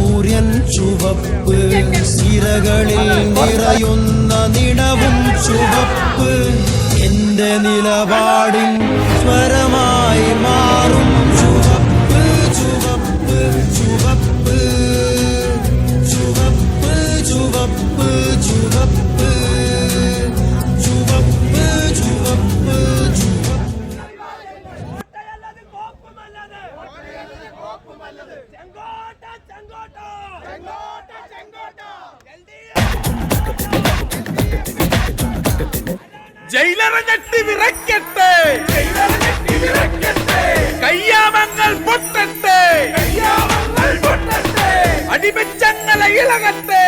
സൂര്യൻ ചുവപ്പ്, സിരകളിൽ നിറയുന്ന നിണവും ചുവപ്പ്. എന്റെ നിലപാടിൻ സ്വരമായി മാറും ചുവപ്പ്, ചുവപ്പ്, ചുവപ്പ്, ചുവപ്പ്, ചുവപ്പ്, ചുവപ്പ്, ചുവപ്പ്, ചുവപ്പ്, ചുവപ്പ്. ജയിലറ ഞെട്ടി വിറയ്ക്കട്ടെ, കയ്യാമങ്ങൾ പൊട്ടട്ടെ, അടിമച്ചങ്ങല ഇളകട്ടെ,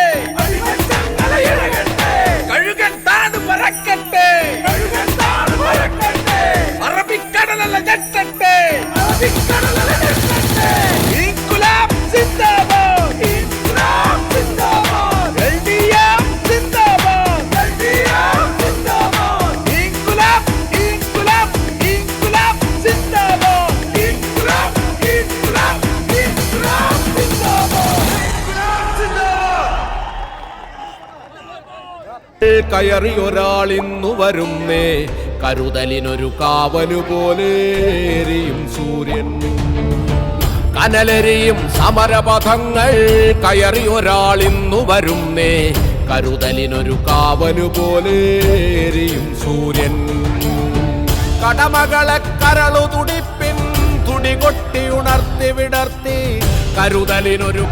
കഴുകൻ താത് പറക്കട്ടെ, അറബിക്കടലല്ല ഞെട്ടട്ടെ, ഇൻകുലാബ് സിന്ദാബാദ്, ഇൻകുലാബ് സിന്ദാബാദ്, LDF സിന്ദാബാദ്, LDF സിന്ദാബാദ്, ഇൻകുലാബ്, ഇൻകുലാബ്, ഇൻകുലാബ് സിന്ദാബാദ്, ഇൻകുലാബ്, ഇൻകുലാബ്, ഇൻകുലാബ് സിന്ദാബാദ്, ഇൻകുലാബ് സിന്ദാബാദ്. കയറി ഒരാളിന്നു വരുന്നേ, കരുതലിനൊരു കാവലു പോലെ എരിയും സൂര്യൻ. കനലെരിയും സമരപഥങ്ങൾ കയറി ഒരാളിന്നു വരുന്നേ, കരുതലിനൊരു കാവലു പോലെ എരിയും സൂര്യൻ. കടമകളെ കരളു തുടിപ്പിൻ, തുടികൊട്ടി ഉണർത്തി വിടർത്തി കരുതലിനൊരു